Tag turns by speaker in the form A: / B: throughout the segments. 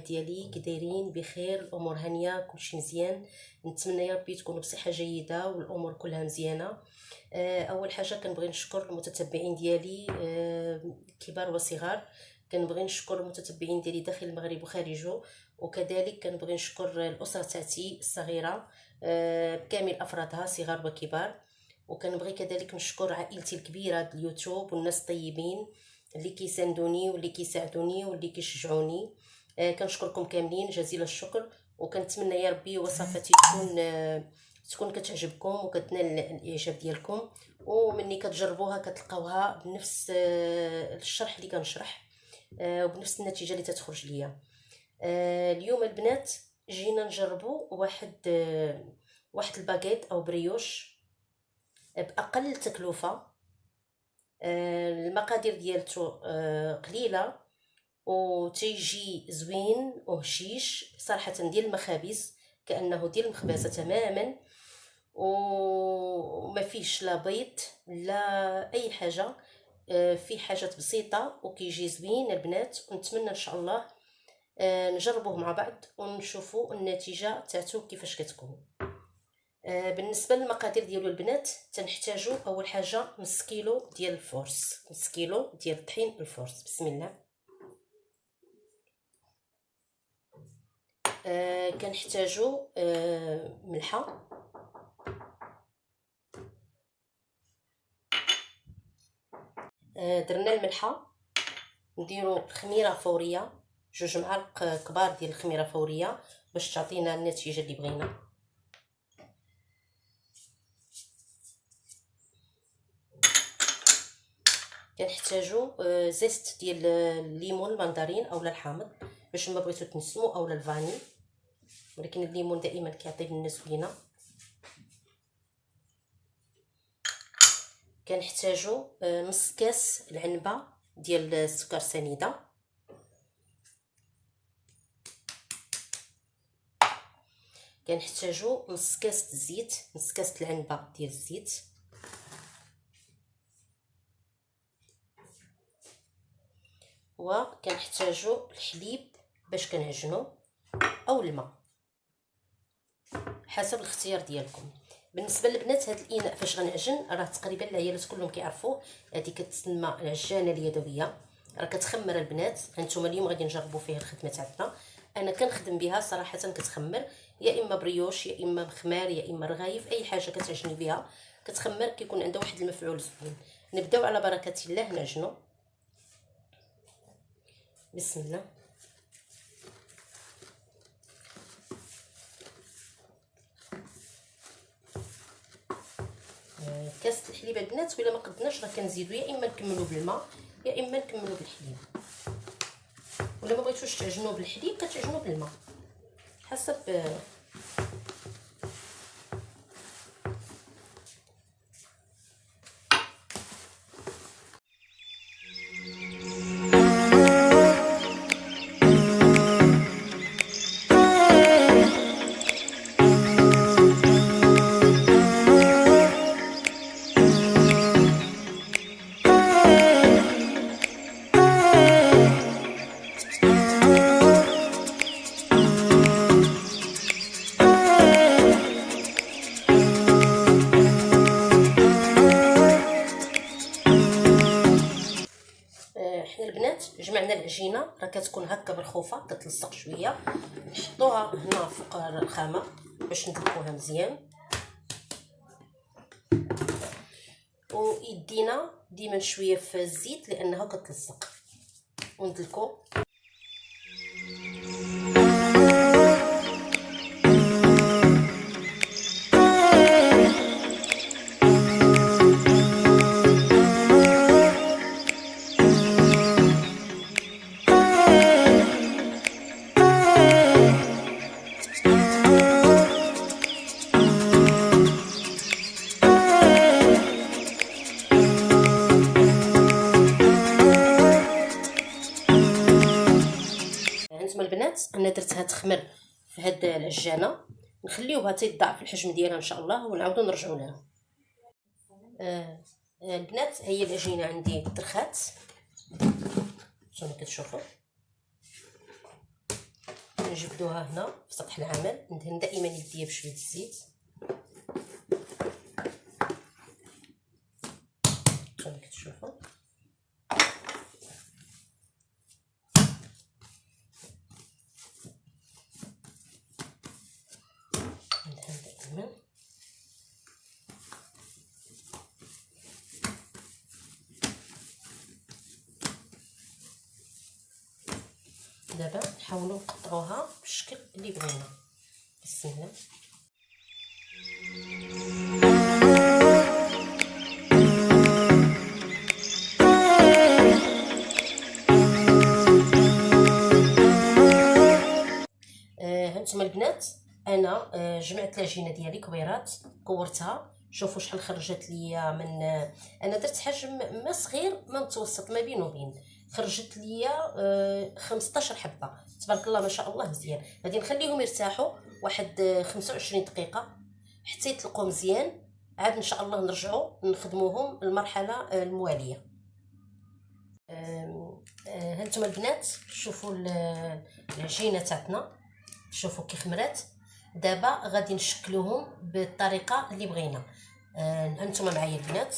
A: ديالي كي دايرين بخير؟ الامور هانيه، كلشي مزيان. نتمنى يا ربي تكونوا بصحه جيده والامور كلها مزيانه. اول حاجه كنبغي نشكر المتتبعين ديالي كبار وصغار. كنبغي نشكر المتتبعين ديالي داخل المغرب وخارجه، وكذلك كنبغي نشكر الاسره تاعتي الصغيره بكامل افرادها صغار وكبار. وكنبغي كذلك نشكر عائلتي الكبيره د اليوتيوب والناس الطيبين اللي كيساندوني واللي كيساعدوني واللي كيشجعوني. كنشكركم كاملين جزيل الشكر، وكنتمنى يا ربي وصفاتي تكون كتعجبكم وكتنال الاعجاب ديالكم، ومني كتجربوها كتلقاوها بنفس الشرح اللي كنشرح وبنفس النتيجه اللي تتخرج ليا. اليوم البنات جينا نجربوا واحد الباكيت او بريوش باقل تكلفه. المقادير ديالته قليله وتيجي زوين وهشيش صراحه، ديال المخابز كانه ديال المخبزه تماما، وما فيش لا بيض لا اي حاجه، في حاجات بسيطه وكيجي زوين البنات. ونتمنى ان شاء الله نجربوه مع بعض ونشوفوا النتيجه تاعته كيفاش كتكون. بالنسبه للمقادير ديالو البنات تنحتاجوا اول حاجه نص كيلو ديال الفورس، نص كيلو ديال الطحين الفورس. بسم الله. كنحتاجوا ملحه، درنا الملحه. نديروا خميره فوريه، 2 معالق كبار ديال الخميره فوريه باش تعطينا النتيجه اللي بغينا. كنحتاجوا زيت ديال الليمون المندرين اولا الحامض باش ما بغيتو تنسمو، اولا الفاني، ولكن الليمون دائما كيعطي لنا زوينه. كنحتاجوا نص كاس العنبه ديال السكر سنيده. كنحتاجوا نص كاس الزيت، نص كاس العنبه ديال الزيت. وكنحتاجوا الحليب باش كنعجنوا او الماء حسب الاختيار ديالكم. بالنسبه للبنات هاد الاناء فاش غنعجن راه تقريبا العيالات كلهم كيعرفوا، هذه كتسمى العجانه اليدويه، راه كتخمر البنات. هانتوما اليوم غادي نجربوا فيه الخدمه تاعنا. انا كنخدم بها صراحه، كتخمر يا اما بريوش يا اما مخمار يا اما رغايف، اي حاجه كتعجني بها كتخمر كيكون عندها واحد المفعول زوين. نبداو على بركه الله نعجنوا. بسم الله. كاس الحليب البنات ولا ما قدناش راه كنزيدو يا اما نكملوا بالماء يا اما نكملوا بالحليب، ولا ما بغيتوش تعجنوا بالحليب كتعجنوا بالماء حسب. حنا البنات جمعنا العجينه، راه كتكون هكا بالخوفه كتلصق شويه. نحطوها هنا فوق الرخامه باش ندلكوها مزيان، ويدينا ديما شويه في الزيت لانها كتلصق، وندلكو. هانتوما البنات انا درتها تخمر في هاد العجانه، نخليوها تيضاعف الحجم ديالها ان شاء الله ونعاودو نرجعوا لها. البنات هي العجينه عندي ترخات كما كتشوفوا. نجبدوها هنا في سطح العمل. ندهن دائما يديا بشويه الزيت كما كتشوفوا. ندهن دائما. دابا نحاولوا نقطعوها بالشكل اللي بغينا. بسم الله. هانتوما البنات انا جمعت العجينه ديالي كبيرات، كورتها. شوفوا شحال خرجت ليا من انا درت حجم ما صغير ما متوسط ما بين وبين. خرجت ليا 15 حبه تبارك الله ما شاء الله مزيان. غادي نخليهم يرتاحوا واحد 25 دقيقه حتى يطلقوا مزيان، عاد ان شاء الله نرجعوا نخدموهم المرحله المواليه. هانتوما البنات شوفوا العجينه تاعتنا، شوفوا كي خمرات. دابا غادي نشكلوهم بالطريقه اللي بغينا. هانتوما معايا البنات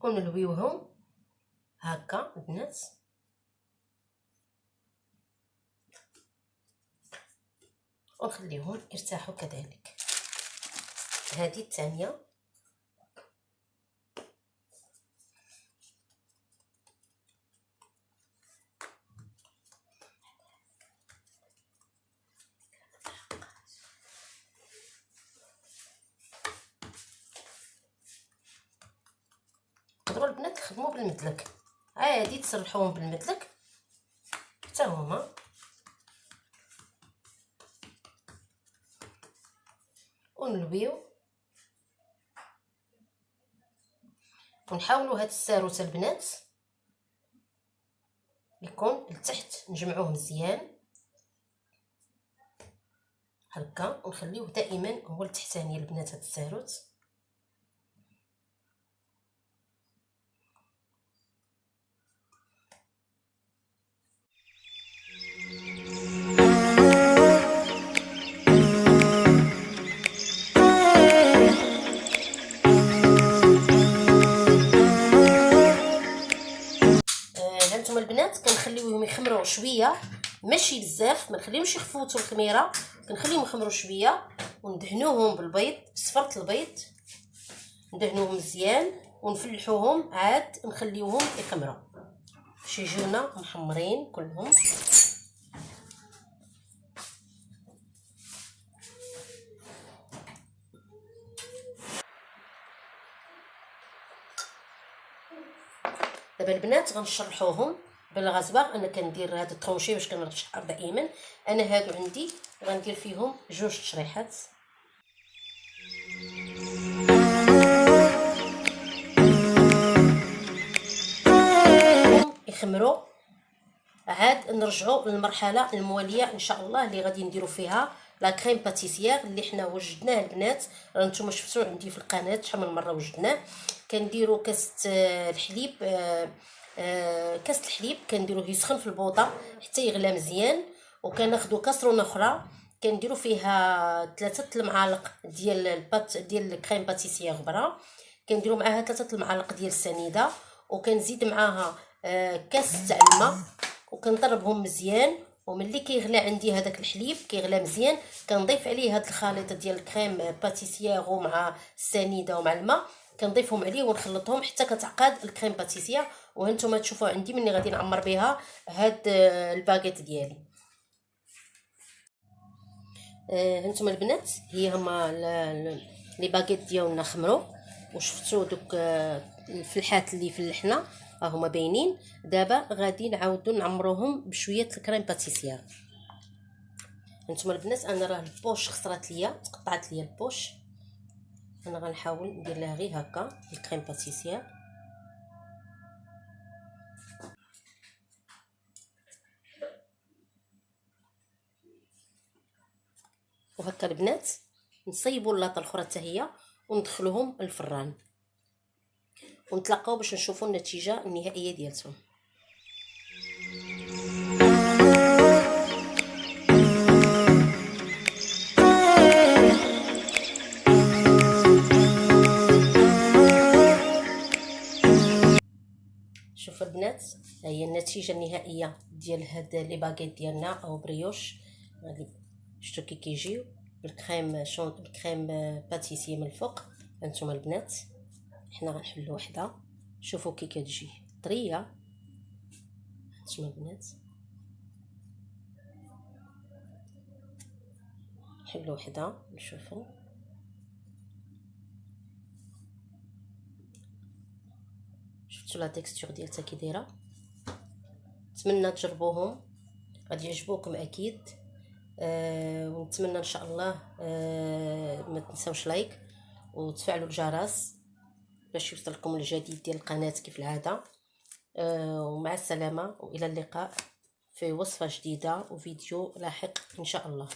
A: ونلويوهم هكا البنات. ونخليهم يرتاحوا كذلك. هذه الثانيه. تقدروا البنات تخدموا بالمدلك عادي، تسرحوهم بالمدلك حتى هما. ونلويو ونحاولوا هاد الساروت البنات يكون لتحت، نجمعوه مزيان هكا ونخليوه دائما هو التحتاني البنات. هاد الساروت هانتوما البنات كنخليوهم يخمروا شويه ماشي بزاف، ما نخليهمش يخفوتوا الخميره، كنخليهم يخمروا شويه وندهنوهم بالبيض، بصفرة البيض ندهنوهم مزيان ونفلحوهم، عاد نخليوهم يخمروا باش يجونا محمرين كلهم. دابا البنات غنشرحوهم بالغزبر. انا كندير هاد الطرونشي باش كنرشح دائما. انا هادو عندي غندير فيهم 2 تشريحات. يخمروا، عاد نرجعوا للمرحله المواليه ان شاء الله اللي غادي نديروا فيها لا كريم باتيسيير اللي حنا وجدناه البنات. راه نتوما شفتوا عندي في القناه شحال من مره وجدناه. كنديروا كاس الحليب، كاس الحليب كنديروه يسخن في البوطه حتى يغلى مزيان، وكناخذوا كاسرونه اخرى كنديروا فيها 3 المعالق ديال البات ديال الكريم باتيسيير غبره، كنديروا معاها 3 المعالق ديال السنيده، وكنزيد معاها كاس تاع الماء وكنضربهم مزيان. وملي كيغلى عندي هذاك الحليب كيغلى مزيان كنضيف عليه هذا الخليط ديال الكريم باتيسيير ومع السنيده ومع الماء، كنضيفهم عليه ونخلطهم حتى كتعقد الكريم باتيسيير. وهانتوما تشوفوا عندي مني غادي نعمر بها هاد الباغيت ديالي. هانتوما البنات هي هما لي باغيت ديالنا خمروا، وشفتوا دوك الفلحات اللي فلحنا هما باينين. دابا غادي نعاودو نعمروهم بشويه الكريم باتيسيير. هانتوما البنات انا راه البوش خسرات ليا، تقطعت ليا البوش، انا غنحاول ندير لها غير هكا الكريم باتيسيير. وهكا البنات نصيبوا اللاطه الاخرى حتى هي وندخلوهم الفران. ونتلاقاو باش نشوفوا النتيجه النهائيه ديالتهم. شوفوا البنات، ها هي النتيجه النهائيه ديال هاد لي باغيت ديالنا او بريوش. غادي شفتوا كي كيجيو بالكريم بالكريم باتيسيه من الفوق. هانتوما البنات، حنا غنحلو وحده. شوفوا كي كتجي طريه. هانتوما البنات، نحلو وحده نشوفوا. شفتوا لا تيكستور ديالتها كي دايره. نتمنى تجربوهم، غادي يعجبوكم اكيد. ونتمنى ان شاء الله ما تنساوش لايك وتفعلوا الجرس باش يوصلكم الجديد ديال القناه كيف العاده. ومع السلامه والى اللقاء في وصفه جديده وفيديو لاحق ان شاء الله.